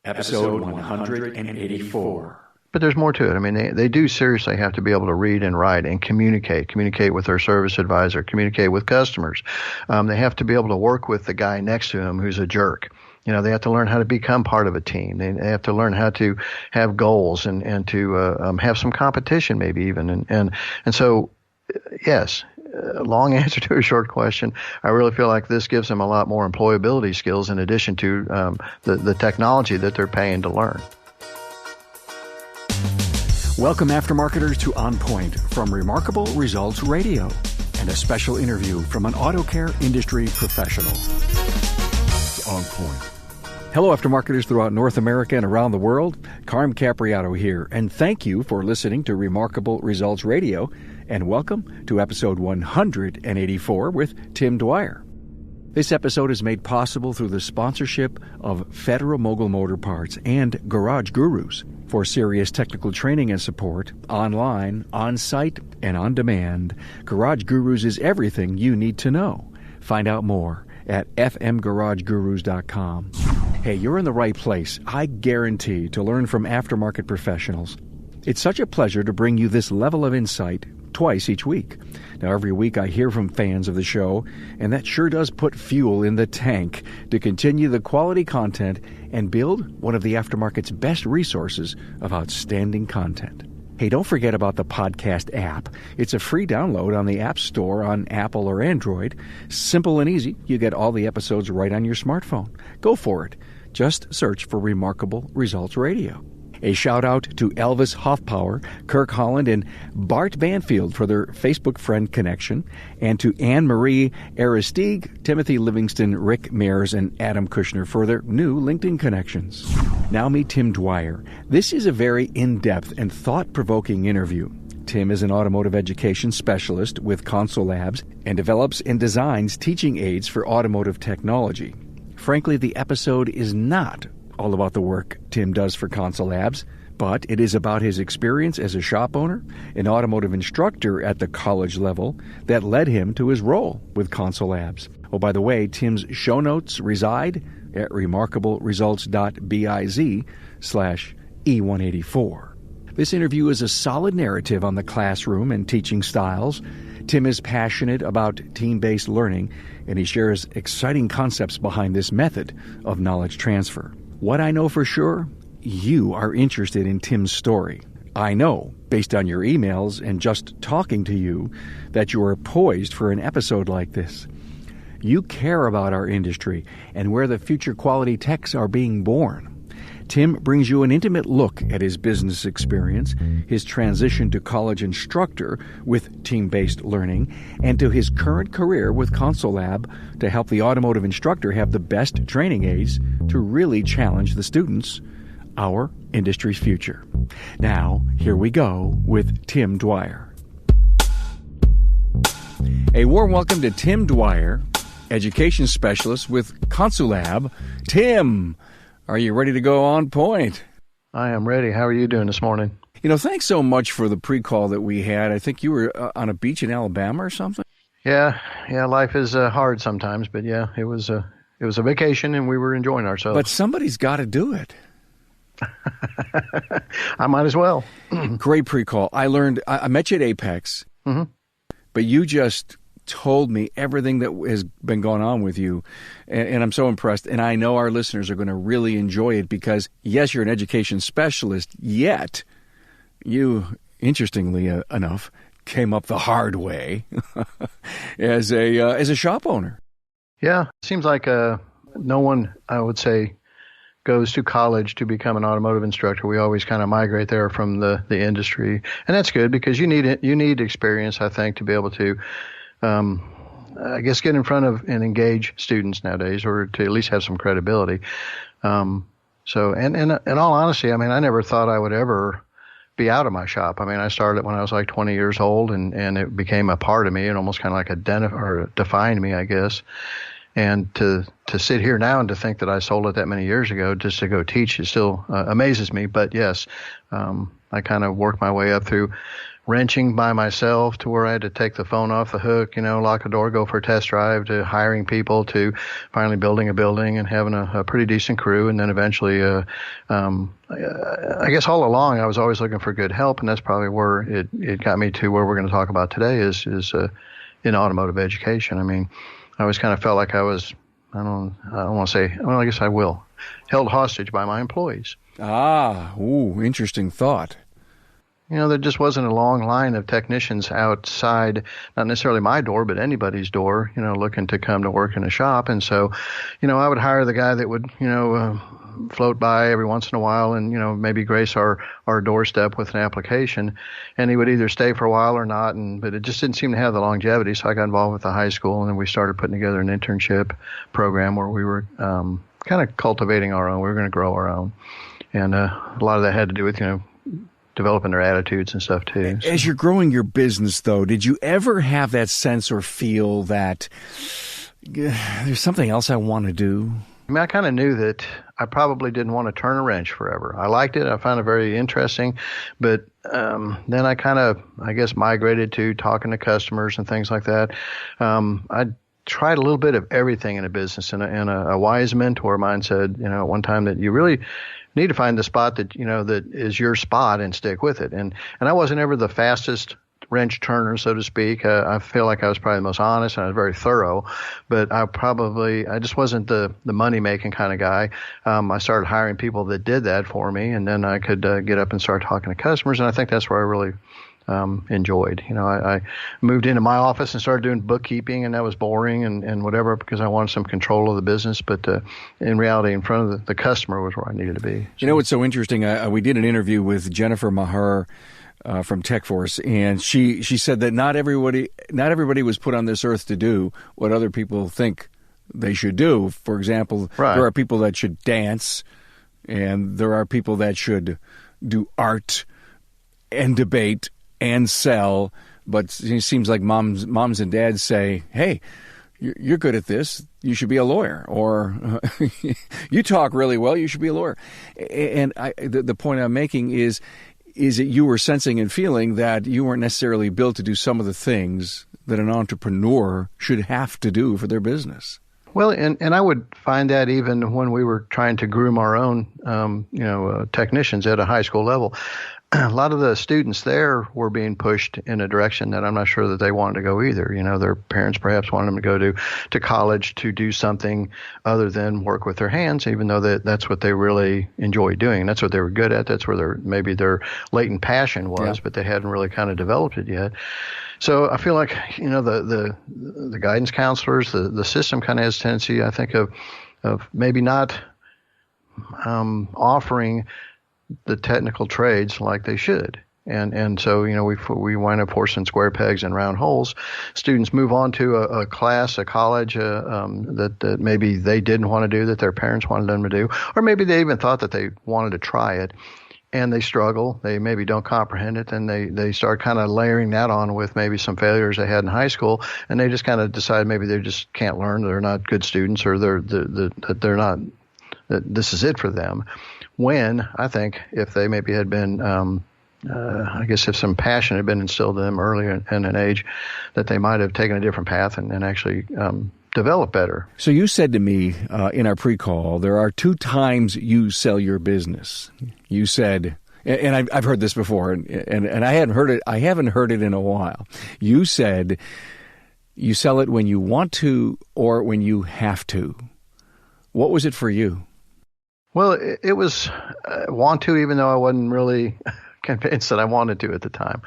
episode 184. But there's more to it. I mean, they do seriously have to be able to read and write and communicate with their service advisor, communicate with customers. They have to be able to work with the guy next to them who's a jerk. You know, they have to learn how to become part of a team. They have to learn how to have goals and to have some competition maybe even. And so, yes, long answer to a short question. I really feel like this gives them a lot more employability skills in addition to the technology that they're paying to learn. Welcome, aftermarketers, to On Point from Remarkable Results Radio and a special interview from an auto care industry professional. On Point. Hello, aftermarketers throughout North America and around the world. Carm Capriato here, and thank you for listening to Remarkable Results Radio, and welcome to episode 184 with Tim Dwyer. This episode is made possible through the sponsorship of Federal Mogul Motor Parts and Garage Gurus. For serious technical training and support, online, on-site, and on demand, Garage Gurus is everything you need to know. Find out more at fmgaragegurus.com. Hey, you're in the right place, I guarantee, to learn from aftermarket professionals. It's such a pleasure to bring you this level of insight twice each week. Now, every week I hear from fans of the show, and that sure does put fuel in the tank to continue the quality content and build one of the aftermarket's best resources of outstanding content. Hey, don't forget about the podcast app. It's a free download on the App Store on Apple or Android. Simple and easy. You get all the episodes right on your smartphone. Go for it. Just search for Remarkable Results Radio. A shout-out to Elvis Hoffpower, Kirk Holland, and Bart Banfield for their Facebook friend connection, and to Anne-Marie Aristide, Timothy Livingston, Rick Mayers, and Adam Kushner for their new LinkedIn connections. Now meet Tim Dwyer. This is a very in-depth and thought-provoking interview. Tim is an automotive education specialist with ConsuLab and develops and designs teaching aids for automotive technology. Frankly, the episode is not all about the work Tim does for ConsuLab, but it is about his experience as a shop owner, an automotive instructor at the college level that led him to his role with ConsuLab. Oh, by the way, Tim's show notes reside at remarkableresults.biz/E184. This interview is a solid narrative on the classroom and teaching styles. Tim is passionate about team-based learning, and he shares exciting concepts behind this method of knowledge transfer. What I know for sure, you are interested in Tim's story. I know, based on your emails and just talking to you, that you are poised for an episode like this. You care about our industry and where the future quality techs are being born. Tim brings you an intimate look at his business experience, his transition to college instructor with team-based learning, and to his current career with ConsuLab to help the automotive instructor have the best training aids to really challenge the students, our industry's future. Now, here we go with Tim Dwyer. A warm welcome to Tim Dwyer, education specialist with ConsuLab. Tim, are you ready to go on point? I am ready. How are you doing this morning? You know, thanks so much for the pre-call that we had. I think you were on a beach in Alabama or something? Yeah, life is hard sometimes, but yeah, it was a vacation and we were enjoying ourselves. But somebody's got to do it. I might as well. Great pre-call. I met you at Apex, but you just told me everything that has been going on with you, and I'm so impressed. And I know our listeners are going to really enjoy it because, yes, you're an education specialist, yet you, interestingly enough, came up the hard way as a shop owner. Yeah, it seems like no one, I would say, goes to college to become an automotive instructor. We always kind of migrate there from the industry, and that's good because you need experience, I think, to be able to I guess get in front of and engage students nowadays, or to at least have some credibility. So, and in all honesty, I mean, I never thought I would ever be out of my shop. I mean, I started when I was like 20 years old, and it became a part of me, and almost kind of like defined me, I guess. And to sit here now and to think that I sold it that many years ago just to go teach, it still amazes me. But yes, I kind of worked my way up through wrenching by myself to where I had to take the phone off the hook, lock a door, go for a test drive, to hiring people, to finally building a building and having a pretty decent crew. And then eventually, I guess all along I was always looking for good help. And that's probably where it got me to where we're going to talk about today is in automotive education. I mean, I always kind of felt like I was, I don't want to say, well, I guess I will, held hostage by my employees. Interesting thought. There just wasn't a long line of technicians outside, not necessarily my door, but anybody's door, looking to come to work in a shop. And so, I would hire the guy that would, float by every once in a while and, maybe grace our doorstep with an application. And he would either stay for a while or not. But it just didn't seem to have the longevity. So I got involved with the high school, and then we started putting together an internship program where we were kind of cultivating our own. We were going to grow our own. And a lot of that had to do with, developing their attitudes and stuff too. As you're growing your business, though, did you ever have that sense or feel that there's something else I want to do? I mean, I kind of knew that I probably didn't want to turn a wrench forever. I liked it. I found it very interesting. But then I kind of, I guess, migrated to talking to customers and things like that. I tried a little bit of everything in a business. And a wise mentor of mine said, at one time that you really need to find the spot that, that is your spot and stick with it. And I wasn't ever the fastest wrench turner, so to speak. I feel like I was probably the most honest and I was very thorough, but I just wasn't the money making kind of guy. I started hiring people that did that for me, and then I could get up and start talking to customers. And I think that's where I really enjoyed. I moved into my office and started doing bookkeeping, and that was boring and whatever because I wanted some control of the business. But in reality, in front of the customer was where I needed to be. So. What's so interesting? We did an interview with Jennifer Maher from TechForce, and she said that not everybody was put on this earth to do what other people think they should do. For example, right. There are people that should dance, and there are people that should do art and debate and sell, but it seems like moms and dads say, hey, you're good at this, you should be a lawyer, or you talk really well, you should be a lawyer. And the point I'm making is that you were sensing and feeling that you weren't necessarily built to do some of the things that an entrepreneur should have to do for their business. Well, and I would find that even when we were trying to groom our own, technicians at a high school level. A lot of the students there were being pushed in a direction that I'm not sure that they wanted to go either. Their parents perhaps wanted them to go to college to do something other than work with their hands, even though that's what they really enjoy doing. That's what they were good at. That's where maybe their latent passion was, yeah. But they hadn't really kind of developed it yet. So I feel like, the guidance counselors, the system kind of has a tendency, I think, of maybe not offering the technical trades like they should. And so, we wind up forcing square pegs and round holes. Students move on to a class, a college that maybe they didn't want to do, that their parents wanted them to do, or maybe they even thought that they wanted to try it. And they struggle, they maybe don't comprehend it, and they start kind of layering that on with maybe some failures they had in high school, and they just kind of decide maybe they just can't learn, they're not good students, or they're not, that this is it for them. When I think if they maybe had been, I guess if some passion had been instilled in them earlier in an age, that they might have taken a different path and actually develop better. So you said to me in our pre-call, there are 2 times you sell your business. You said, and I've heard this before, and I hadn't heard it. I haven't heard it in a while. You said you sell it when you want to or when you have to. What was it for you? Well, it was want to, even though I wasn't really convinced that I wanted to at the time,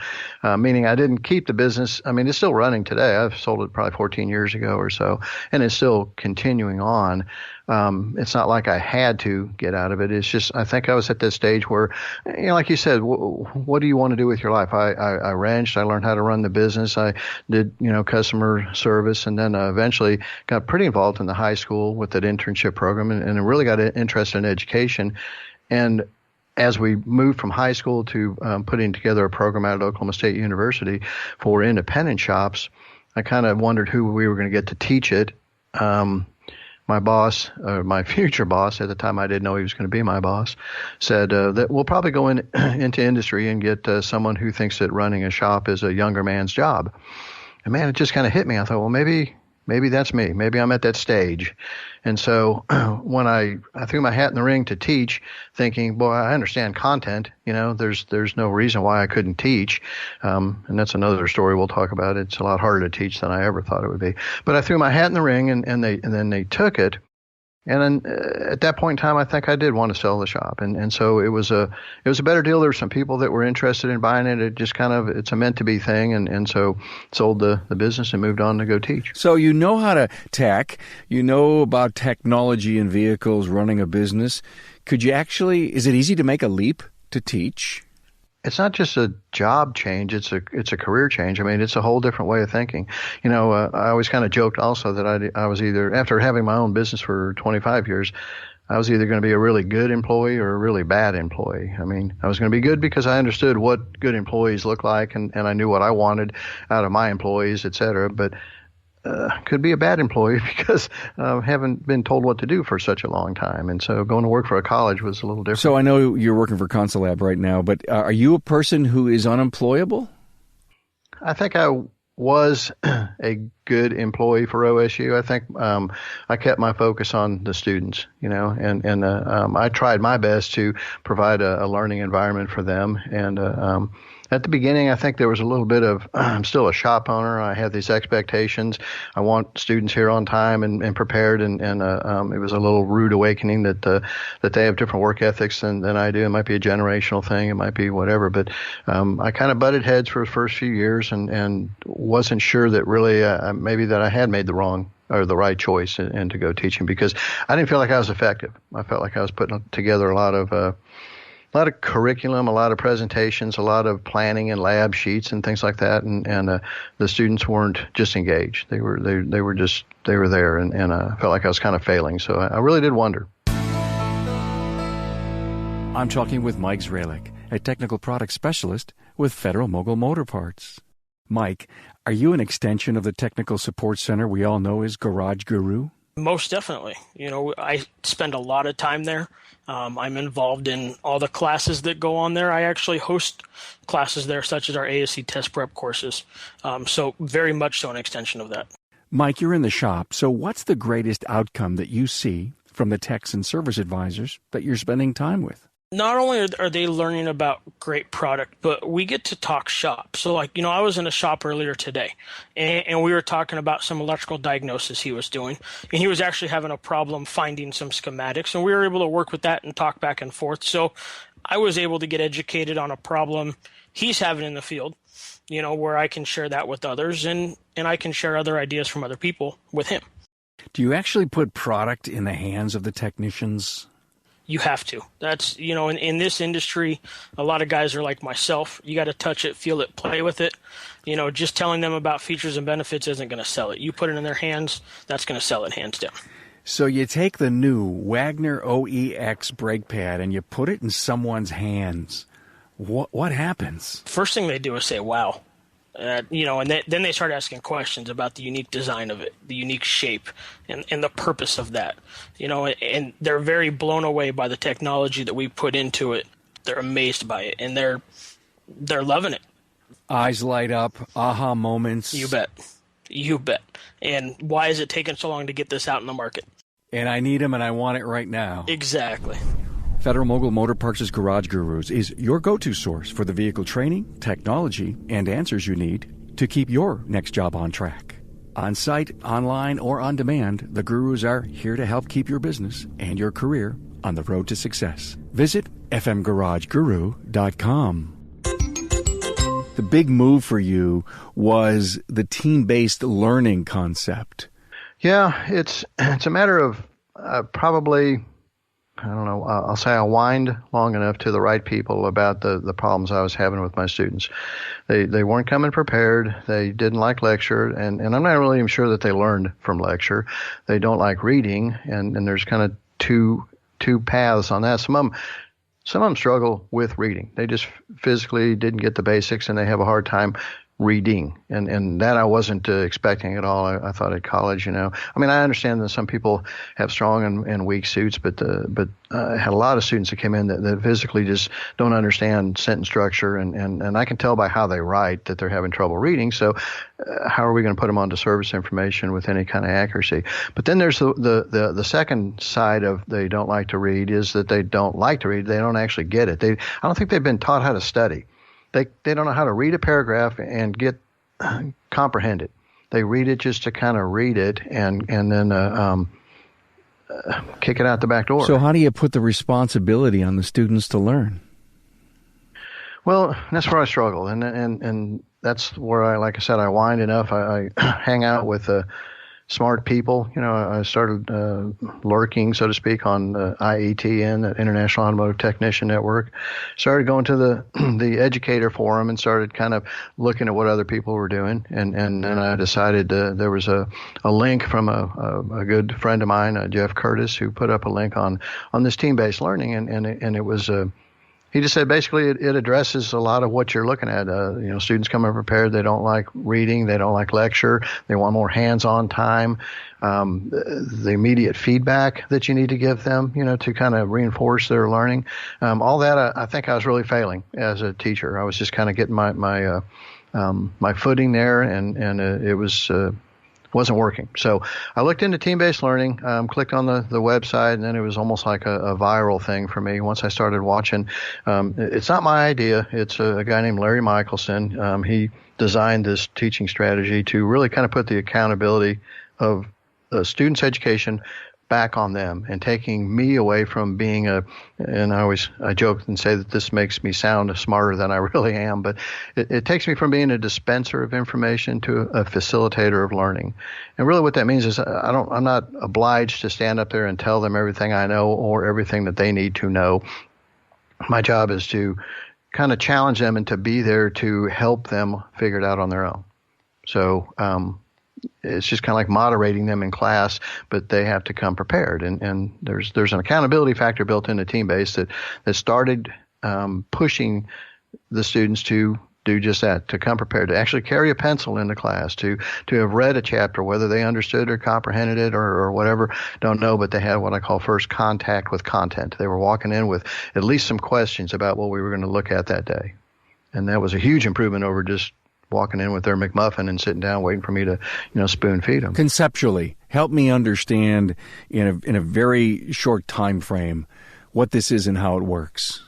meaning I didn't keep the business. I mean, it's still running today. I've sold it probably 14 years ago or so, and it's still continuing on. It's not like I had to get out of it. It's just, I think I was at this stage where, like you said, what do you want to do with your life? I wrenched. I learned how to run the business. I did, customer service, and then eventually got pretty involved in the high school with that internship program, and really got interested in education. And as we moved from high school to putting together a program out at Oklahoma State University for independent shops, I kind of wondered who we were going to get to teach it. my boss, my future boss at the time, I didn't know he was going to be my boss, said that we'll probably go into industry and get someone who thinks that running a shop is a younger man's job. And man, it just kind of hit me. I thought, well, maybe that's me. Maybe I'm at that stage. And so when I threw my hat in the ring to teach, thinking, boy, I understand content. There's no reason why I couldn't teach. And that's another story we'll talk about. It's a lot harder to teach than I ever thought it would be. But I threw my hat in the ring, and then they took it. And then at that point in time, I think I did want to sell the shop. And so it was a better deal. There were some people that were interested in buying it. It just it's a meant to be thing. And so sold the business and moved on to go teach. So you know how to tech, you know about technology and vehicles, running a business. Is it easy to make a leap to teach? It's not just a job change. It's a career change. I mean, it's a whole different way of thinking. I always kind of joked also that I was either, after having my own business for 25 years, I was either going to be a really good employee or a really bad employee. I mean, I was going to be good because I understood what good employees look like, and I knew what I wanted out of my employees, et cetera. But could be a bad employee because I haven't been told what to do for such a long time. And so going to work for a college was a little different. So I know you're working for ConsuLab right now, but are you a person who is unemployable? I think I was a good employee for OSU. I think I kept my focus on the students, and I tried my best to provide a learning environment for them. And at the beginning, I think there was a little bit of, I'm still a shop owner. I have these expectations. I want students here on time and prepared. And it was a little rude awakening that they have different work ethics than I do. It might be a generational thing. It might be whatever. But I kind of butted heads for the first few years and wasn't sure that really maybe that I had made the wrong or the right choice and to go teaching, because I didn't feel like I was effective. I felt like I was putting together a lot of curriculum, a lot of presentations, a lot of planning and lab sheets and things like that, and the students weren't just engaged. They were there, and I felt like I was kind of failing. So I really did wonder. I'm talking with Mike Zralik, a technical product specialist with Federal Mogul Motor Parts. Mike, are you an extension of the technical support center we all know as Garage Guru? Most definitely. I spend a lot of time there. I'm involved in all the classes that go on there. I actually host classes there, such as our ASC test prep courses. So very much so an extension of that. Mike, you're in the shop. So what's the greatest outcome that you see from the techs and service advisors that you're spending time with? Not only are they learning about great product, but we get to talk shop. So I was in a shop earlier today, and we were talking about some electrical diagnosis he was doing, and he was actually having a problem finding some schematics, and we were able to work with that and talk back and forth. So I was able to get educated on a problem he's having in the field, where I can share that with others, and I can share other ideas from other people with him. Do you actually put product in the hands of the technicians? You have to. That's, in this industry, a lot of guys are like myself. You got to touch it, feel it, play with it. Just telling them about features and benefits isn't going to sell it. You put it in their hands, that's going to sell it hands down. So you take the new Wagner OEX brake pad and you put it in someone's hands. What happens? First thing they do is say, wow. And then they start asking questions about the unique design of it, the unique shape, and the purpose of that. And they're very blown away by the technology that we put into it. They're amazed by it, and they're loving it. Eyes light up, aha moments. You bet. And why is it taking so long to get this out in the market? And I need them, and I want it right now. Exactly. Federal Mogul Motor Parts' Garage Gurus is your go-to source for the vehicle training, technology, and answers you need to keep your next job on track. On-site, online, or on demand, the Gurus are here to help keep your business and your career on the road to success. Visit fmgarageguru.com. The big move for you was the team-based learning concept. Yeah, it's a matter of probably, I don't know, I'll say I whined long enough to the right people about the problems I was having with my students. They weren't coming prepared. They didn't like lecture, and I'm not really even sure that they learned from lecture. They don't like reading, and there's kind of two paths on that. Some of them struggle with reading. They just physically didn't get the basics, and they have a hard time reading, and that I wasn't expecting at all. I thought at college, I mean, I understand that some people have strong and weak suits, but I had a lot of students that came in that physically just don't understand sentence structure, and I can tell by how they write that they're having trouble reading. So how are we going to put them onto service information with any kind of accuracy? But then there's the second side of they don't like to read is that they don't like to read. They don't actually get it. I don't think they've been taught how to study. They don't know how to read a paragraph and comprehend it. They read it just to kind of read it and then kick it out the back door. So how do you put the responsibility on the students to learn? Well, that's where I struggle, and that's where like I said, I wind enough. I hang out with smart people. I started lurking, so to speak, on IETN, the International Automotive Technician Network. Started going to the educator forum and started kind of looking at what other people were doing. And then I decided there was a link from a good friend of mine, Jeff Curtis, who put up a link on this team-based learning, and it was he just said basically it addresses a lot of what you're looking at. Students come unprepared. They don't like reading. They don't like lecture. They want more hands-on time. The immediate feedback that you need to give them, to kind of reinforce their learning. All that, I think I was really failing as a teacher. I was just kind of getting my footing there, and it wasn't working. So I looked into team-based learning, clicked on the website, and then it was almost like a viral thing for me. Once I started watching, it's not my idea. It's a guy named Larry Michelson. He designed this teaching strategy to really kind of put the accountability of students' education back on them and taking me away from being and I joke and say that this makes me sound smarter than I really am, but it takes me from being a dispenser of information to a facilitator of learning. And really what that means is I'm not obliged to stand up there and tell them everything I know or everything that they need to know. My job is to kind of challenge them and to be there to help them figure it out on their own. So, it's just kind of like moderating them in class, but they have to come prepared. And there's an accountability factor built into team-based that started pushing the students to do just that, to come prepared, to actually carry a pencil into class, to have read a chapter, whether they understood or comprehended it or whatever, don't know, but they had what I call first contact with content. They were walking in with at least some questions about what we were going to look at that day. And that was a huge improvement over just walking in with their McMuffin and sitting down waiting for me to, spoon feed them. Conceptually, help me understand in a very short time frame what this is and how it works.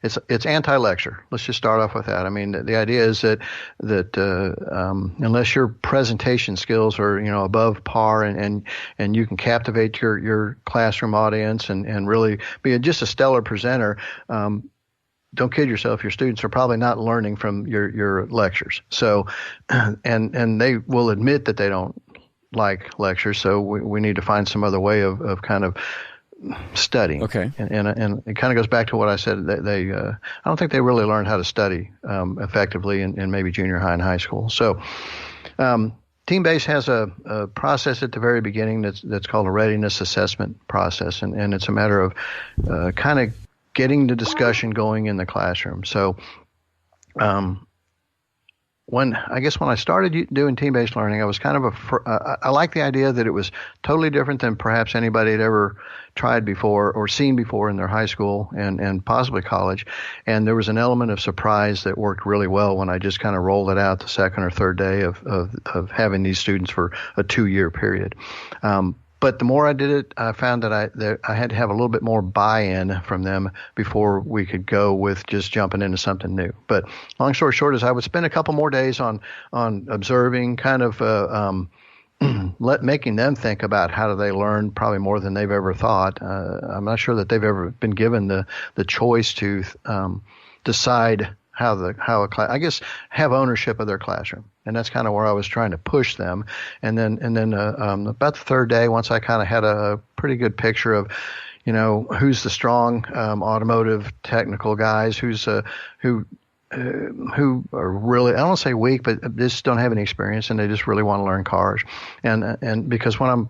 It's anti-lecture. Let's just start off with that. I mean, the idea is that unless your presentation skills are above par and you can captivate your classroom audience and really be just a stellar presenter, don't kid yourself. Your students are probably not learning from your lectures. So, and they will admit that they don't like lectures. So we need to find some other way of kind of studying. Okay. And it kind of goes back to what I said. They I don't think they really learned how to study effectively in maybe junior high and high school. So, Team-based has a process at the very beginning that's called a readiness assessment process, and it's a matter of kind of getting the discussion going in the classroom. So when I started doing team-based learning, I was kind of I like the idea that it was totally different than perhaps anybody had ever tried before or seen before in their high school and possibly college. And there was an element of surprise that worked really well when I just kind of rolled it out the second or third day of having these students for a 2-year period. But the more I did it, I found that I had to have a little bit more buy-in from them before we could go with just jumping into something new. But long story short is I would spend a couple more days on observing, kind of making them think about how do they learn, probably more than they've ever thought. I'm not sure that they've ever been given the choice to decide how a class, I guess, have ownership of their classroom. And that's kind of where I was trying to push them. And then about the third day, once I kind of had a pretty good picture of, who's the strong automotive technical guys, who are really, I don't want to say weak, but just don't have any experience and they just really want to learn cars. And because when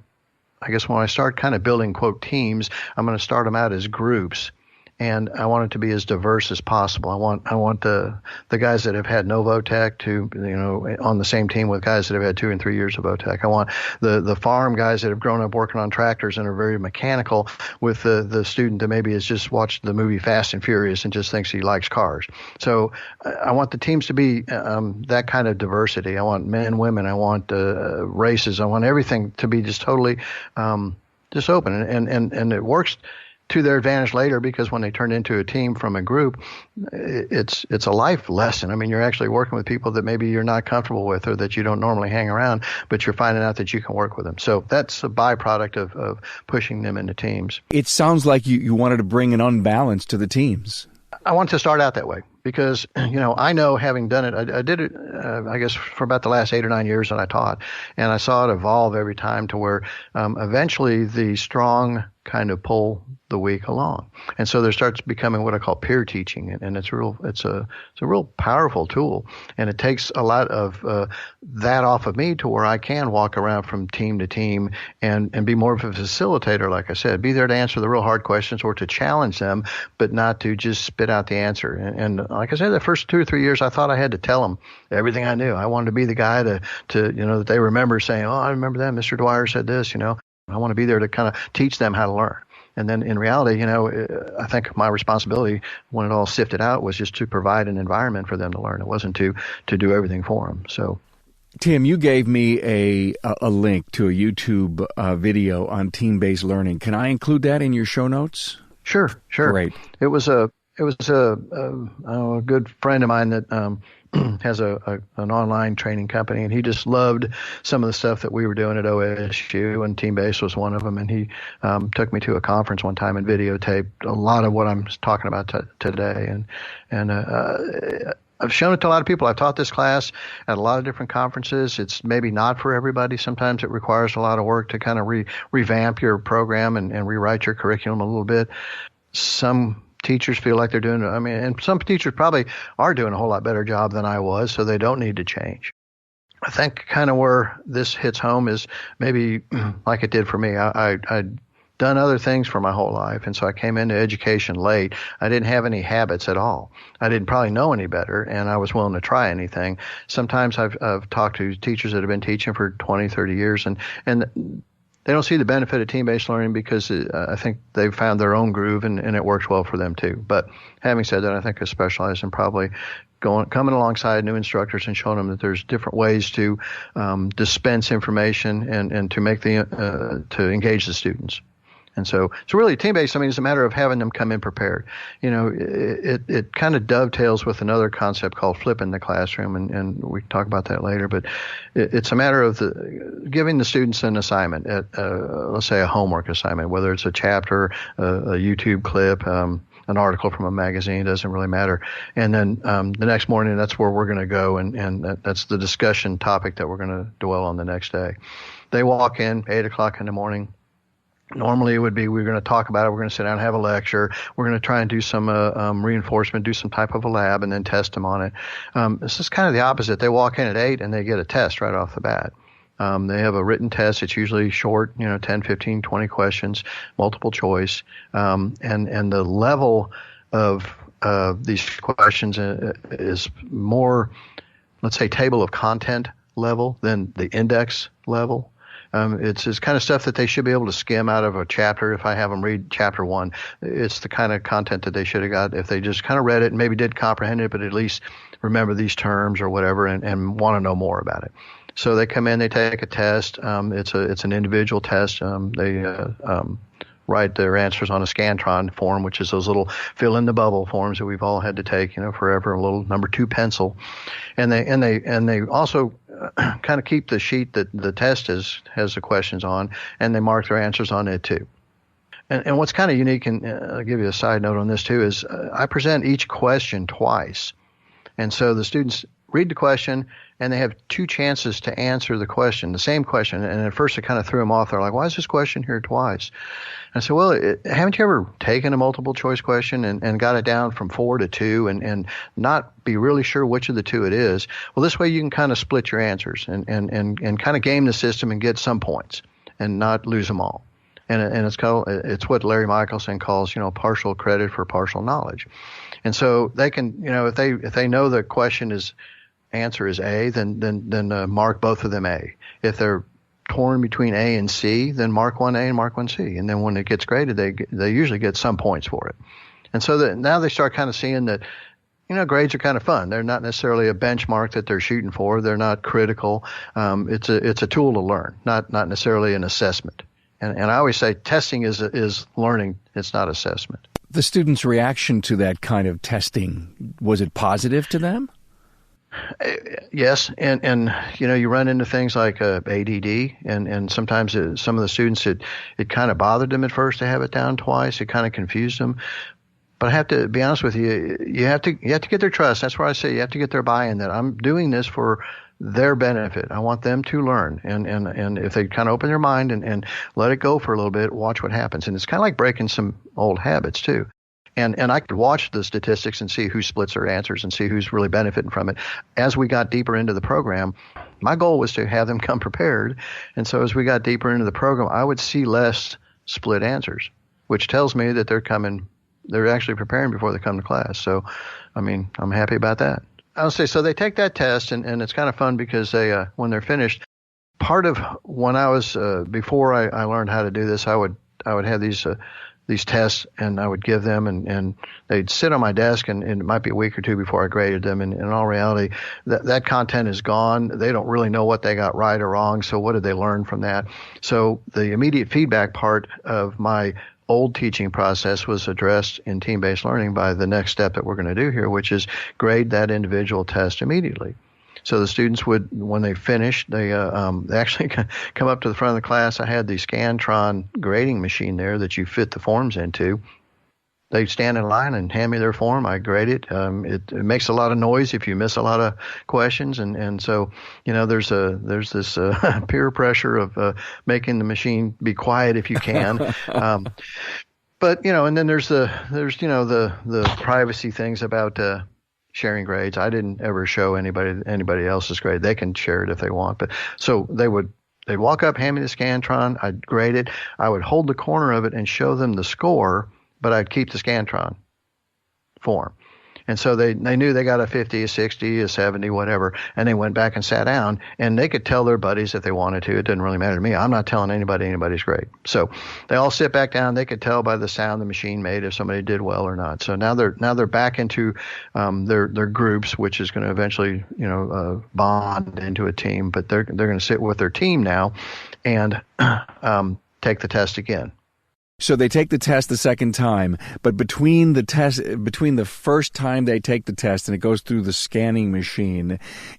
I start kind of building, quote, teams, I'm going to start them out as groups. and I want it to be as diverse as possible. I want the guys that have had no VOTEC to, on the same team with guys that have had 2 and 3 years of VOTEC. I want the farm guys that have grown up working on tractors and are very mechanical with the student that maybe has just watched the movie Fast and Furious and just thinks he likes cars. So I want the teams to be that kind of diversity. I want men, women. I want races. I want everything to be just totally just open. And it works to their advantage later, because when they turn into a team from a group, it's a life lesson. I mean, you're actually working with people that maybe you're not comfortable with or that you don't normally hang around, but you're finding out that you can work with them. So that's a byproduct of pushing them into teams. It sounds like you wanted to bring an unbalance to the teams. I want to start out that way because, I know, having done it, I did it, I guess, for about the last 8 or 9 years that I taught, and I saw it evolve every time to where eventually the strong kind of pull the weak along. And so there starts becoming what I call peer teaching, and it's a real powerful tool, and it takes a lot of that off of me to where I can walk around from team to team and be more of a facilitator, like I said, be there to answer the real hard questions or to challenge them, but not to just spit out the answer. And like I said, the first 2 or 3 years, I thought I had to tell them everything I knew. I wanted to be the guy to that they remember saying, oh, I remember that Mr. Dwyer said this, I want to be there to kind of teach them how to learn. And then in reality, I think my responsibility when it all sifted out was just to provide an environment for them to learn. It wasn't to do everything for them. So, Tim, you gave me a link to a YouTube video on team-based learning. Can I include that in your show notes? Sure. Great. It was a good friend of mine that has an online training company, and he just loved some of the stuff that we were doing at OSU, and team-based was one of them. And he took me to a conference one time and videotaped a lot of what I'm talking about today. And I've shown it to a lot of people. I've taught this class at a lot of different conferences. It's maybe not for everybody. Sometimes it requires a lot of work to kind of revamp your program and rewrite your curriculum a little bit. Some teachers feel like they're doing it. I mean, and some teachers probably are doing a whole lot better job than I was, so they don't need to change. I think kind of where this hits home is maybe like it did for me. I'd done other things for my whole life, and so I came into education late. I didn't have any habits at all. I didn't probably know any better, and I was willing to try anything. Sometimes I've talked to teachers that have been teaching for 20, 30 years, and they don't see the benefit of team-based learning because I think they've found their own groove and it works well for them too. But having said that, I think I specialize in probably coming alongside new instructors and showing them that there's different ways to dispense information and to make to engage the students. And so really team-based, it's a matter of having them come in prepared. It kind of dovetails with another concept called flipping the classroom, and we can talk about that later. But it's a matter of giving the students an assignment, let's say a homework assignment, whether it's a chapter, a YouTube clip, an article from a magazine, doesn't really matter. And then the next morning, that's where we're going to go, and that's the discussion topic that we're going to dwell on the next day. They walk in 8 o'clock in the morning. Normally it would be we're going to talk about it, we're going to sit down and have a lecture, we're going to try and do some reinforcement, do some type of a lab, and then test them on it. This is kind of the opposite. They walk in at 8 and they get a test right off the bat. They have a written test. It's usually short, 10, 15, 20 questions, multiple choice. And the level of these questions is more, let's say, table of content level than the index level. It's kind of stuff that they should be able to skim out of a chapter. If I have them read chapter 1, it's the kind of content that they should have got if they just kind of read it and maybe did comprehend it, but at least remember these terms or whatever and want to know more about it. So they come in, they take a test. It's an individual test. They write their answers on a Scantron form, which is those little fill in the bubble forms that we've all had to take, forever, a little number 2 pencil. And they also kind of keep the sheet that the test has the questions on, and they mark their answers on it too. And what's kind of unique, and I'll give you a side note on this too, is I present each question twice. And so the students read the question, and they have 2 chances to answer the question, the same question. And at first it kind of threw them off. They're like, why is this question here twice? And I said, well, haven't you ever taken a multiple choice question and got it down from 4 to 2 and not be really sure which of the 2 it is? Well, this way you can kind of split your answers and kind of game the system and get some points and not lose them all. and it's what Larry Michelson calls, partial credit for partial knowledge. And so they can, if they know the answer is A, then mark both of them A. If they're torn between A and C, then mark one A and mark one C. And then when it gets graded, they usually get some points for it. And so now they start kind of seeing that, grades are kind of fun. They're not necessarily a benchmark that they're shooting for. They're not critical. It's a tool to learn, not necessarily an assessment. And I always say testing is learning. It's not assessment. The students' reaction to that kind of testing, was it positive to them? Yes, and you run into things like ADD, and sometimes some of the students it kind of bothered them at first to have it down twice. It kind of confused them. But I have to be honest with you. You have to get their trust. That's where I say you have to get their buy-in that I'm doing this for their benefit. I want them to learn, and if they kind of open their mind and let it go for a little bit, watch what happens. And it's kind of like breaking some old habits too. And I could watch the statistics and see who splits their answers and see who's really benefiting from it. As we got deeper into the program, my goal was to have them come prepared. And so as we got deeper into the program, I would see less split answers, which tells me that they're actually preparing before they come to class. So, I'm happy about that. I'll say, so they take that test, and it's kind of fun because when they're finished, part of when I was, before I learned how to do this, I would have these tests, and I would give them, and they'd sit on my desk, and it might be a week or two before I graded them. And in all reality, that content is gone. They don't really know what they got right or wrong. So what did they learn from that? So the immediate feedback part of my old teaching process was addressed in team-based learning by the next step that we're going to do here, which is grade that individual test immediately. So the students would, when they finished, they actually come up to the front of the class. I had the Scantron grading machine there that you fit the forms into. They stand in line and hand me their form. I grade it. It makes a lot of noise if you miss a lot of questions, and so there's this peer pressure of making the machine be quiet if you can. But and then there's the privacy things about sharing grades. I didn't ever show anybody else's grade. They can share it if they want. But so they'd walk up, hand me the Scantron. I'd grade it. I would hold the corner of it and show them the score, but I'd keep the Scantron form. And so they knew they got a 50, a 60, a 70, whatever, and they went back and sat down, and they could tell their buddies if they wanted to. It didn't really matter to me. I'm not telling anybody anybody's grade. So they all sit back down. They could tell by the sound the machine made if somebody did well or not. So now they're back into their groups, which is going to eventually bond into a team. But they're going to sit with their team now and take the test again. So they take the test the second time, but between the first time they take the test and it goes through the scanning machine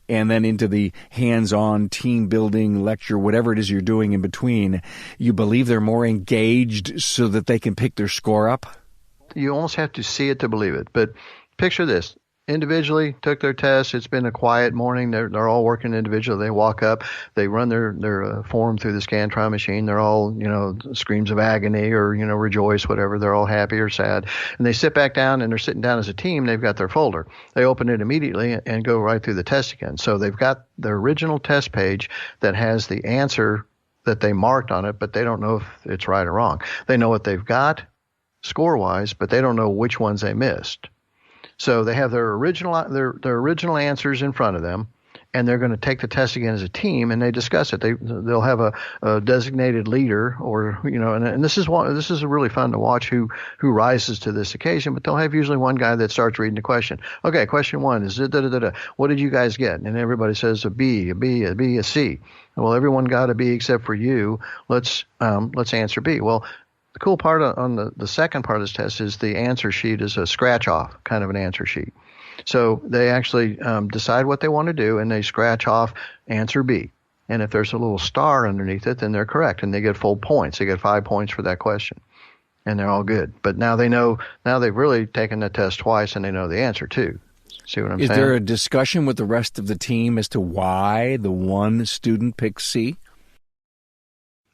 and then into the hands-on team building lecture, whatever it is you're doing in between, you believe they're more engaged so that they can pick their score up? You almost have to see it to believe it. But picture this. Individually took their test. It's been a quiet morning. They're all working individually. They walk up, they run their form through the Scantron machine. They're all, screams of agony or, rejoice, whatever. They're all happy or sad. And they sit back down and they're sitting down as a team. They've got their folder. They open it immediately and go right through the test again. So they've got their original test page that has the answer that they marked on it, but they don't know if it's right or wrong. They know what they've got score-wise, but they don't know which ones they missed. So they have their original answers in front of them, and they're going to take the test again as a team, and they discuss it. They'll have a designated leader, or and this is really fun to watch who rises to this occasion. But they'll have usually one guy that starts reading the question. Okay, question one is what did you guys get? And everybody says a B, a B, a B, a C. Well, everyone got a B except for you. Let's answer B. Well, the cool part on the second part of this test is the answer sheet is a scratch-off kind of an answer sheet. So they actually decide what they want to do, and they scratch off answer B. And if there's a little star underneath it, then they're correct, and they get full points. They get 5 points for that question, and they're all good. But now they know. Now they've really taken the test twice, and they know the answer too. See what I'm saying? Is there a discussion with the rest of the team as to why the one student picked C?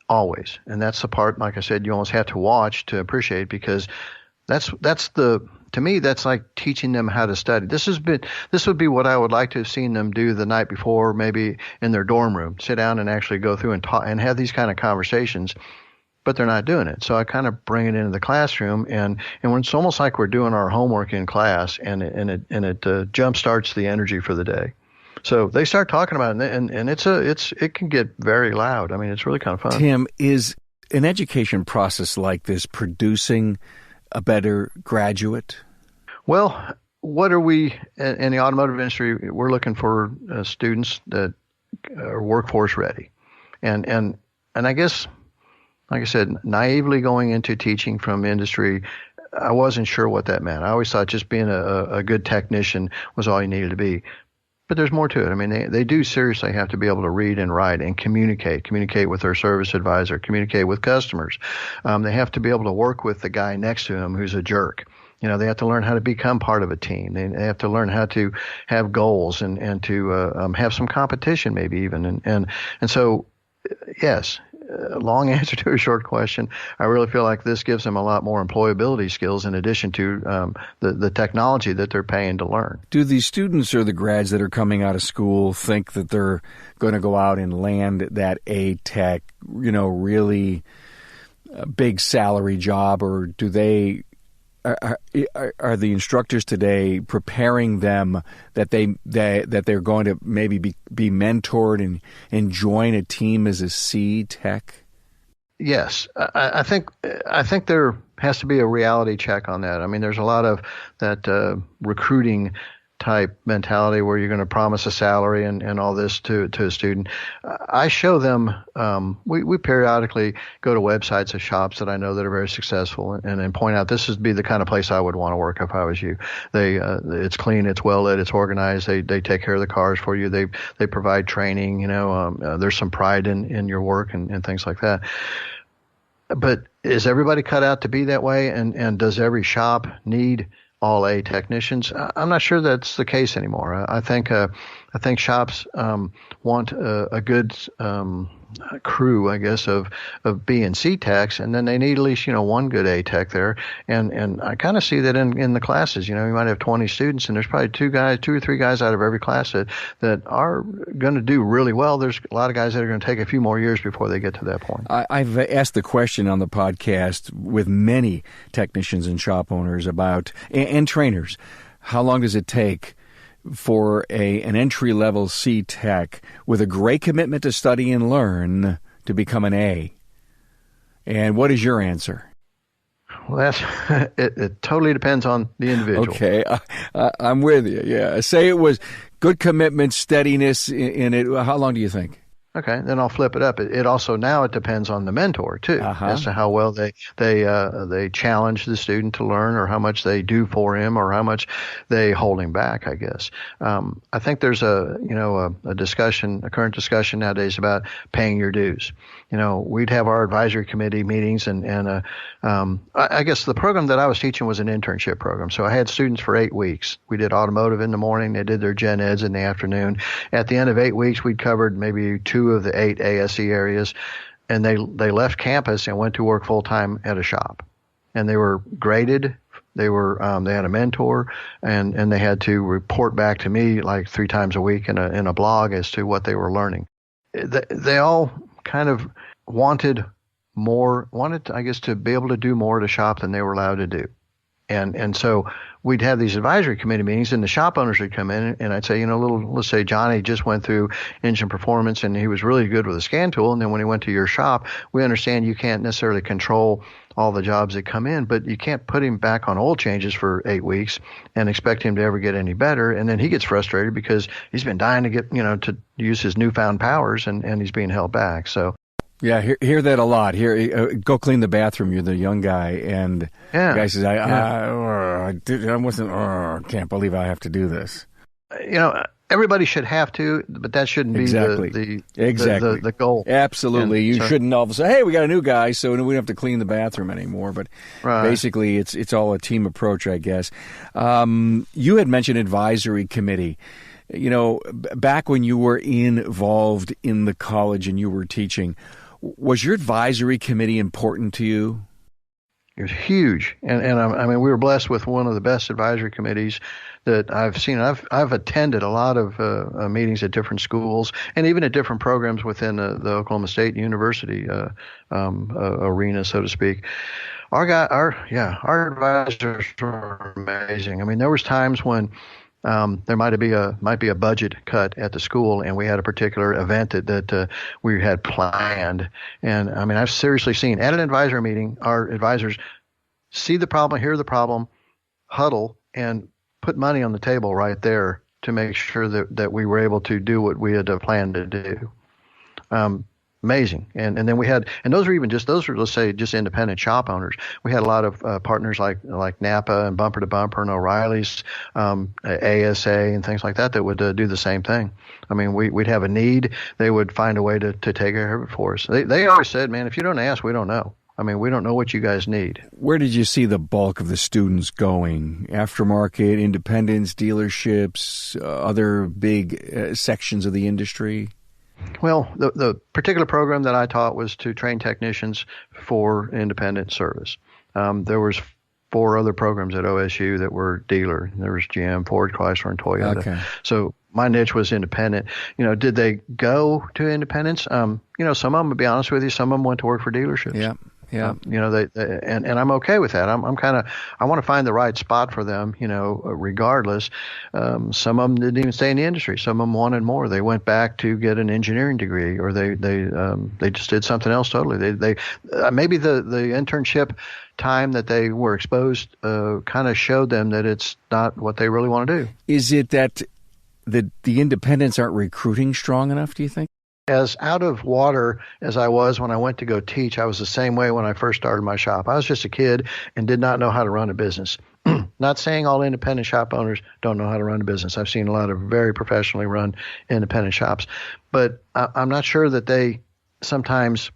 Always. And that's the part, like I said, you almost have to watch to appreciate, because to me, that's like teaching them how to study. This would be what I would like to have seen them do the night before, maybe in their dorm room, sit down and actually go through and talk and have these kind of conversations. but they're not doing it. So I kind of bring it into the classroom, and when it's almost like we're doing our homework in class, and it jump starts the energy for the day. So they start talking about it, and it can get very loud. I mean, it's really kind of fun. Tim, is an education process like this producing a better graduate? Well, what are we in the automotive industry? We're looking for students that are workforce ready, and I guess, like I said, naively going into teaching from industry, I wasn't sure what that meant. I always thought just being a good technician was all you needed to be. But there's more to it. I mean, they do seriously have to be able to read and write and communicate with their service advisor, communicate with customers. They have to be able to work with the guy next to them who's a jerk. You know, they have to learn how to become part of a team. They have to learn how to have goals and to have some competition, maybe even. And so, yes, long answer to a short question. I really feel like this gives them a lot more employability skills in addition to the technology that they're paying to learn. Do the students or the grads that are coming out of school think that they're going to go out and land that A-Tech, really big salary job, or do they? Are the instructors today preparing them that they're going to maybe be mentored and join a team as a C-Tech? Yes, I think there has to be a reality check on that. I mean, there's a lot of that recruiting type mentality where you're going to promise a salary and all this to a student. I show them, we periodically go to websites of shops that I know that are very successful and point out this would be the kind of place I would want to work if I was you. It's clean, it's well lit, it's organized, they take care of the cars for you, they provide training, there's some pride in your work and things like that. But is everybody cut out to be that way? And does every shop need all A technicians? I'm not sure that's the case anymore. I think shops want a good crew, I guess, of B and C techs, and then they need at least one good A tech there. And I kind of see that in the classes. You might have 20 students, and there's probably two or three guys out of every class that are going to do really well. There's a lot of guys that are going to take a few more years before they get to that point. I've asked the question on the podcast with many technicians and shop owners about and trainers. How long does it take for an entry-level C-Tech with a great commitment to study and learn to become an A? And what is your answer? Well, it totally depends on the individual. Okay, I'm with you, yeah. Say it was good commitment, steadiness in it. How long do you think? Okay, then I'll flip it up. It also now it depends on the mentor too, as to how well they challenge the student to learn, or how much they do for him, or how much they hold him back. I guess I think there's a current discussion nowadays about paying your dues. We'd have our advisory committee meetings, and I guess the program that I was teaching was an internship program. So I had students for 8 weeks. We did automotive in the morning. They did their gen eds in the afternoon. At the end of 8 weeks, we'd covered maybe 2 of the 8 ASE areas, and they left campus and went to work full time at a shop. And they were graded. They had a mentor, and they had to report back to me like 3 times a week in a blog as to what they were learning. They all kind of wanted, I guess, to be able to do more at a shop than they were allowed to do. And so we'd have these advisory committee meetings, and the shop owners would come in, and I'd say, let's say Johnny just went through engine performance, and he was really good with a scan tool. And then when he went to your shop, we understand you can't necessarily control all the jobs that come in, but you can't put him back on oil changes for 8 weeks and expect him to ever get any better. And then he gets frustrated because he's been dying to get, to use his newfound powers, and he's being held back. So. Yeah, hear that a lot. Go clean the bathroom. You're the young guy, and the guy says, "I can't believe I have to do this." Everybody should have to, but that shouldn't be the goal. Absolutely, you shouldn't all of a sudden, hey, we got a new guy, so we don't have to clean the bathroom anymore. But basically, it's all a team approach, I guess. You had mentioned advisory committee. Back when you were involved in the college and you were teaching, was your advisory committee important to you? It was huge, and I mean, we were blessed with one of the best advisory committees that I've seen. I've attended a lot of meetings at different schools and even at different programs within the Oklahoma State University arena, so to speak. Our advisors were amazing. I mean, there was times when there might be a budget cut at the school, and we had a particular event that we had planned. And I mean, I've seriously seen at an advisory meeting, our advisors see the problem, hear the problem, huddle, and put money on the table right there to make sure that we were able to do what we had planned to do. Amazing. And then we had, and those were, let's say, just independent shop owners. We had a lot of partners like Napa and Bumper to Bumper and O'Reilly's, ASA and things like that would do the same thing. I mean, we'd have a need. They would find a way to take care of it for us. They always said, man, if you don't ask, we don't know. I mean, we don't know what you guys need. Where did you see the bulk of the students going? Aftermarket, independents, dealerships, other big sections of the industry? Well, the particular program that I taught was to train technicians for independent service. There was 4 other programs at OSU that were dealer. There was GM, Ford, Chrysler, and Toyota. Okay. So my niche was independent. You know, did they go to independents? You know, some of them, to be honest with you, some of them went to work for dealerships. Yeah. Yeah. You know, and I'm okay with that. I'm kind of, I want to find the right spot for them, you know, regardless. Some of them didn't even stay in the industry. Some of them wanted more. They went back to get an engineering degree, or they just did something else totally. They maybe the internship time that they were exposed kind of showed them that it's not what they really want to do. Is it that the independents aren't recruiting strong enough, do you think? As out of water as I was when I went to go teach, I was the same way when I first started my shop. I was just a kid and did not know how to run a business. Not saying all independent shop owners don't know how to run a business. I've seen a lot of very professionally run independent shops, but I'm not sure that they sometimes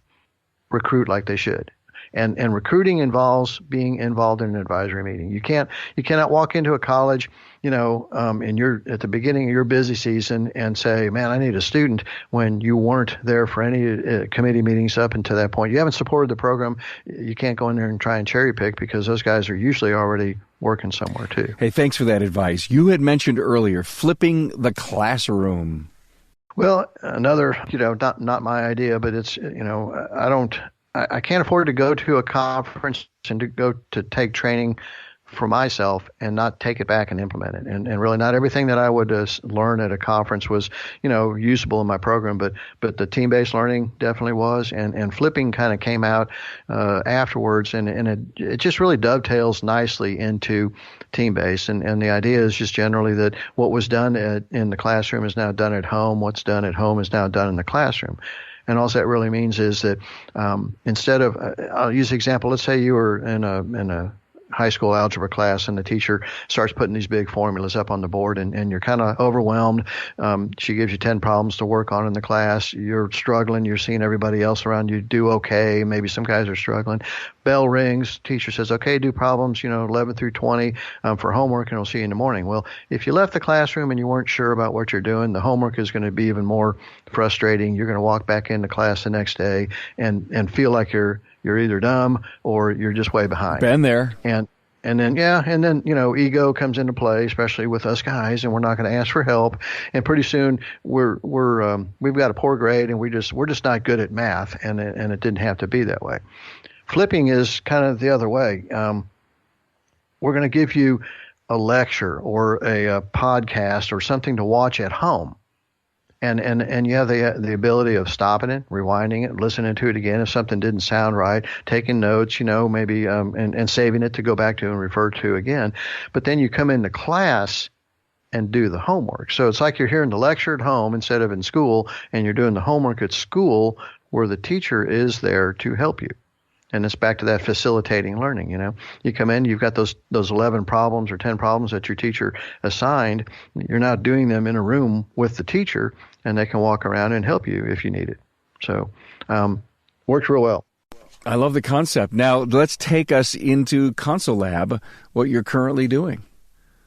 recruit like they should. And recruiting involves being involved in an advisory meeting. You cannot walk into a college, you know, and you're at the beginning of your busy season and say, man, I need a student, when you weren't there for any committee meetings up until that point. You haven't supported the program. You can't go in there and try and cherry pick, because those guys are usually already working somewhere too. Hey, thanks for that advice. You had mentioned earlier flipping the classroom. Well, another, you know, not my idea, but it's, you know, I can't afford to go to a conference and to go to take training for myself and not take it back and implement it. And really not everything that I would learn at a conference was, you know, usable in my program, but the team-based learning definitely was, and flipping kind of came out afterwards, and it just really dovetails nicely into team-based. And the idea is just generally that what was done in the classroom is now done at home. What's done at home is now done in the classroom. And all that really means is that instead of, I'll use an example. Let's say you were in a high school algebra class, and the teacher starts putting these big formulas up on the board, and you're kind of overwhelmed. She gives you 10 problems to work on in the class. You're struggling. You're seeing everybody else around you do okay. Maybe some guys are struggling. Bell rings. Teacher says, okay, do problems, 11 through 20 for homework, and we'll see you in the morning. Well, if you left the classroom and you weren't sure about what you're doing, the homework is going to be even more frustrating. You're going to walk back into class the next day and feel like you're either dumb or you're just way behind. Been there. And then ego comes into play, especially with us guys, and we're not going to ask for help. And pretty soon we've got a poor grade, and we're just not good at math, and it didn't have to be that way. Flipping is kind of the other way. We're going to give you a lecture or a podcast or something to watch at home. And you have the ability of stopping it, rewinding it, listening to it again if something didn't sound right, taking notes, maybe and saving it to go back to and refer to again. But then you come into class and do the homework. So it's like you're hearing the lecture at home instead of in school, and you're doing the homework at school where the teacher is there to help you. And it's back to that facilitating learning. You come in, you've got those 11 problems or 10 problems that your teacher assigned. You're now doing them in a room with the teacher, and they can walk around and help you if you need it. So, works real well. I love the concept. Now, let's take us into ConsuLab, what you're currently doing.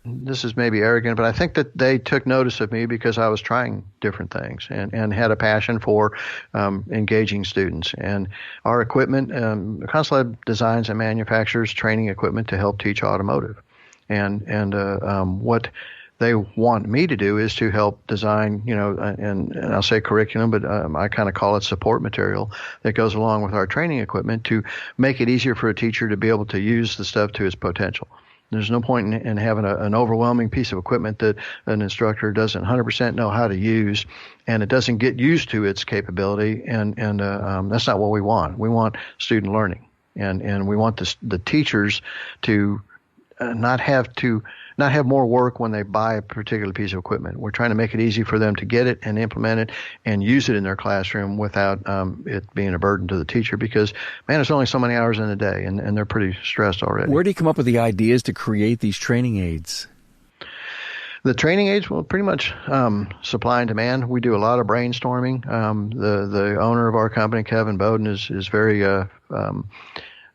this is maybe arrogant, but I think that they took notice of me because I was trying different things and had a passion for engaging students. And our equipment, ConsuLab designs and manufactures training equipment to help teach automotive. And what they want me to do is to help design, and I'll say curriculum, but I kind of call it support material that goes along with our training equipment to make it easier for a teacher to be able to use the stuff to its potential. There's no point in having an overwhelming piece of equipment that an instructor doesn't 100% know how to use, and it doesn't get used to its capability, and that's not what we want. We want student learning, and we want the teachers to not have more work when they buy a particular piece of equipment. We're trying to make it easy for them to get it and implement it and use it in their classroom without it being a burden to the teacher, because, man, there's only so many hours in a day, and they're pretty stressed already. Where do you come up with the ideas to create these training aids? The training aids, well, pretty much supply and demand. We do a lot of brainstorming. The owner of our company, Kevin Bowden, is very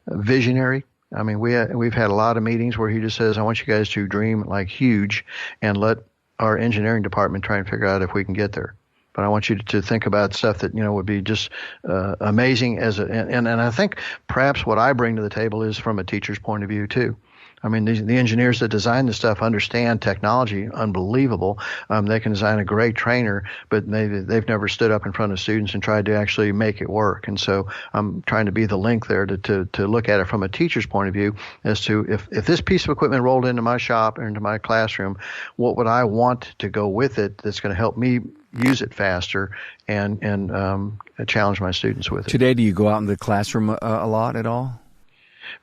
visionary. I mean, we've had a lot of meetings where he just says, I want you guys to dream like huge and let our engineering department try and figure out if we can get there. But I want you to think about stuff that, would be just amazing and I think perhaps what I bring to the table is from a teacher's point of view too. I mean, the engineers that design this stuff understand technology, unbelievable. They can design a great trainer, but they've never stood up in front of students and tried to actually make it work. And so I'm trying to be the link there to look at it from a teacher's point of view as to if this piece of equipment rolled into my shop or into my classroom, what would I want to go with it that's going to help me use it faster and challenge my students with it. Today, do you go out in the classroom a lot at all?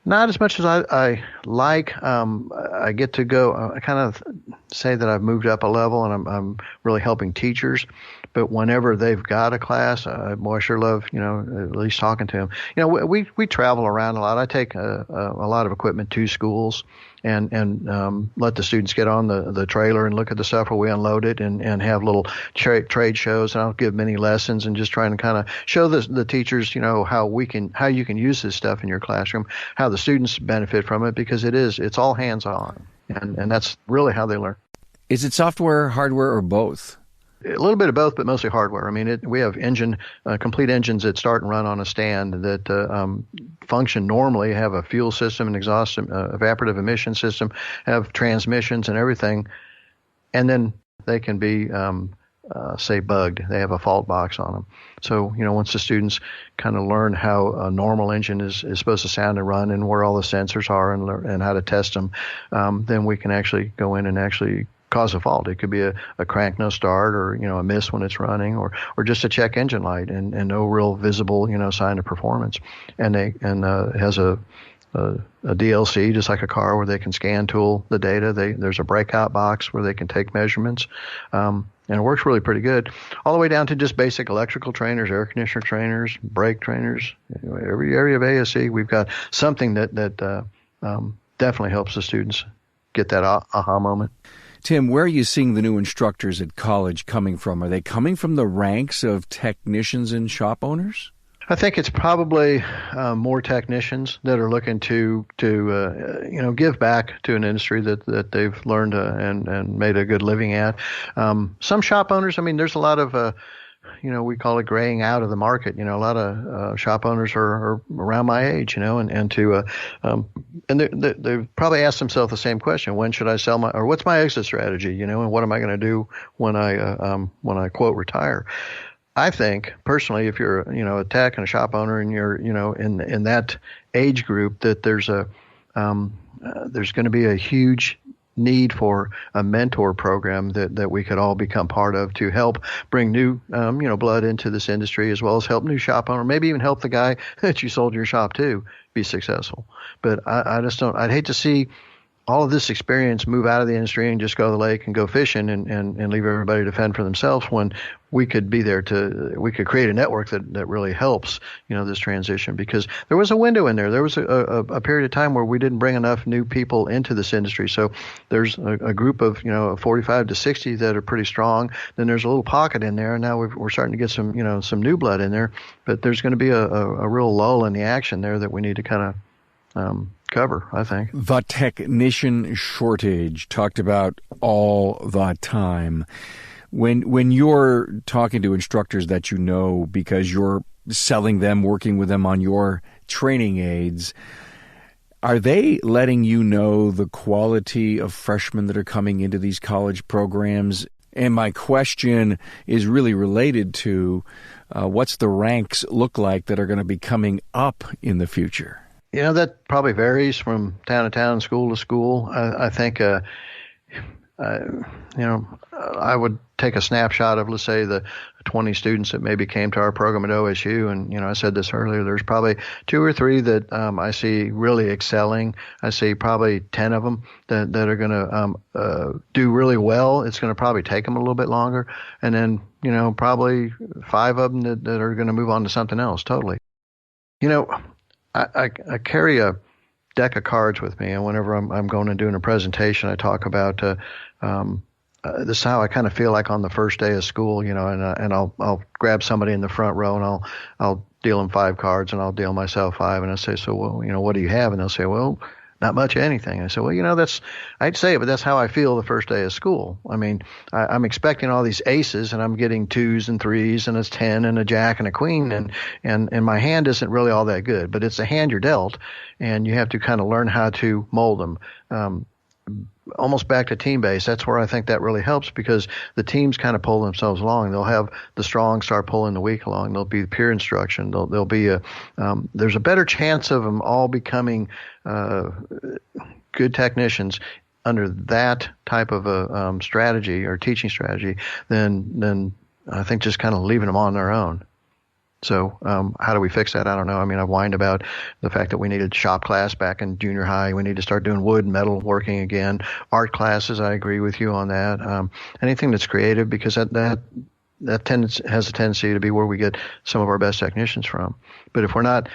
Not as much as I like. I get to go. I kind of say that I've moved up a level, and I'm really helping teachers. But whenever they've got a class, I sure love, at least talking to them. We travel around a lot. I take a lot of equipment to schools and let the students get on the trailer and look at the stuff where we unload it and have little trade shows. And I'll give many lessons and just trying to kind of show the teachers, how you can use this stuff in your classroom, how the students benefit from it, because it's all hands on. And that's really how they learn. Is it software, hardware, or both? A little bit of both, but mostly hardware. I mean, we have complete engines that start and run on a stand that function normally, have a fuel system, an exhaust, evaporative emission system, have transmissions and everything. And then they can be, say, bugged. They have a fault box on them. So, once the students kind of learn how a normal engine is supposed to sound and run and where all the sensors are and how to test them, then we can actually go in and actually cause a fault. It could be a crank no start, or a miss when it's running, or just a check engine light and no real visible sign of performance. And it has a DLC, just like a car, where they can scan tool the data. There's a breakout box where they can take measurements, and it works really pretty good, all the way down to just basic electrical trainers, air conditioner trainers, brake trainers. Every area of ASE, we've got something that definitely helps the students get that aha moment. Tim, where are you seeing the new instructors at college coming from? Are they coming from the ranks of technicians and shop owners? I think it's probably more technicians that are looking to give back to an industry that they've learned and made a good living at. Some shop owners, I mean, there's a lot of we call it graying out of the market. A lot of shop owners are around my age, and they probably ask themselves the same question: when should I sell or what's my exit strategy? And what am I going to do when I quote retire? I think personally, if you're a tech and a shop owner and you're in that age group, that there's going to be a huge need for a mentor program that we could all become part of to help bring new blood into this industry, as well as help new shop owner, maybe even help the guy that you sold your shop to be successful. But I'd hate to see all of this experience move out of the industry and just go to the lake and go fishing and leave everybody to fend for themselves, when we could be there we could create a network that really helps, this transition, because there was a window in there. There was a period of time where we didn't bring enough new people into this industry. So there's a group of, 45 to 60 that are pretty strong. Then there's a little pocket in there, and now we're starting to get some new blood in there. But there's going to be a real lull in the action there that we need to kind of cover, I think. The technician shortage, talked about all the time. When you're talking to instructors that you know because you're selling them, working with them on your training aids, are they letting you know the quality of freshmen that are coming into these college programs? And my question is really related to what's the ranks look like that are going to be coming up in the future? That probably varies from town to town, school to school. I think, I would take a snapshot of, let's say, the 20 students that maybe came to our program at OSU. And, I said this earlier, there's probably 2 or 3 that I see really excelling. I see probably 10 of them that are going to do really well. It's going to probably take them a little bit longer. And then, probably 5 of them that are going to move on to something else totally. I carry a deck of cards with me, and whenever I'm going and doing a presentation, I talk about this is how I kind of feel like on the first day of school, and I'll grab somebody in the front row and I'll deal them 5 cards, and I'll deal myself 5, and I say, so well, what do you have? And they'll say, well, not much of anything. I say, well, I'd say it, but that's how I feel the first day of school. I mean, I'm expecting all these aces, and I'm getting 2s and 3s and a 10 and a jack and a queen, and my hand isn't really all that good, but it's a hand you're dealt, and you have to kind of learn how to mold them. Almost back to team base. That's where I think that really helps, because the teams kind of pull themselves along. They'll have the strong start pulling the weak along. There'll be peer instruction. There'll be there's a better chance of them all becoming good technicians under that type of a strategy or teaching strategy than I think just kind of leaving them on their own. So how do we fix that? I don't know. I mean, I've whined about the fact that we needed shop class back in junior high. We need to start doing wood and metal working again. Art classes, I agree with you on that. Anything that's creative, because that has a tendency to be where we get some of our best technicians from. But if we're not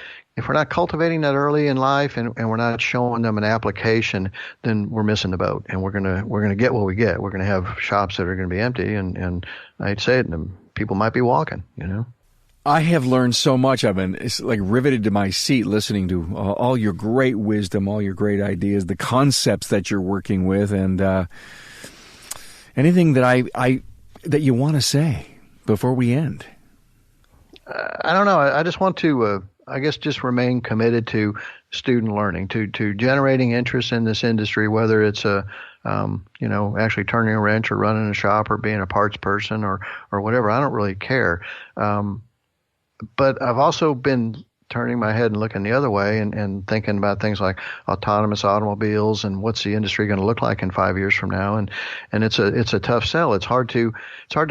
cultivating that early in life, and we're not showing them an application, then we're missing the boat, and we're gonna get what we get. We're gonna have shops that are gonna be empty, and I'd say it, and people might be walking, I have learned so much. I've been riveted to my seat listening to all your great wisdom, all your great ideas, the concepts that you're working with, and anything that that you want to say before we end. I don't know. I just want to, just remain committed to student learning, to generating interest in this industry, whether it's actually turning a wrench or running a shop or being a parts person or whatever. I don't really care. But I've also been turning my head and looking the other way and thinking about things like autonomous automobiles and what's the industry going to look like in 5 years from now. And it's a tough sell. It's hard to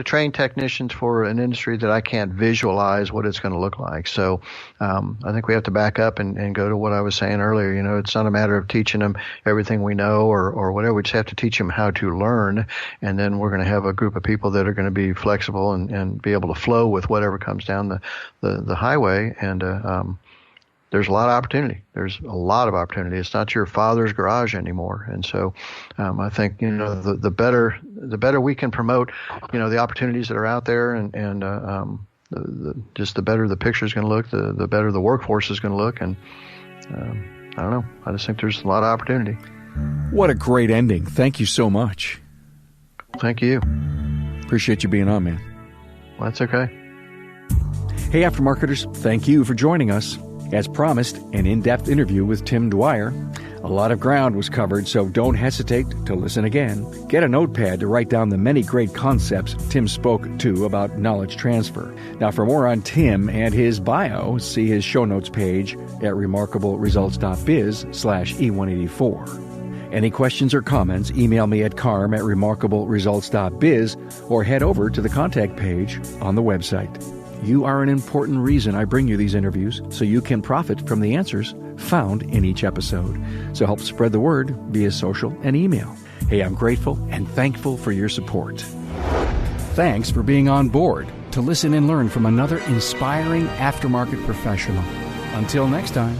train technicians for an industry that I can't visualize what it's going to look like. So I think we have to back up and go to what I was saying earlier. It's not a matter of teaching them everything we know or whatever. We just have to teach them how to learn. And then we're going to have a group of people that are going to be flexible and be able to flow with whatever comes down the highway. And there's a lot of opportunity. There's a lot of opportunity. It's not your father's garage anymore. And so I think, the better we can promote, the opportunities that are out there and just the better the picture is going to look, the better the workforce is going to look. And I don't know. I just think there's a lot of opportunity. What a great ending. Thank you so much. Thank you. Appreciate you being on, man. Well, that's okay. Hey, Aftermarketers, thank you for joining us. As promised, an in-depth interview with Tim Dwyer. A lot of ground was covered, so don't hesitate to listen again. Get a notepad to write down the many great concepts Tim spoke to about knowledge transfer. Now, for more on Tim and his bio, see his show notes page at remarkableresults.biz/E184. Any questions or comments, email me at carm@remarkableresults.biz or head over to the contact page on the website. You are an important reason I bring you these interviews, so you can profit from the answers found in each episode. So help spread the word via social and email. Hey, I'm grateful and thankful for your support. Thanks for being on board to listen and learn from another inspiring aftermarket professional. Until next time.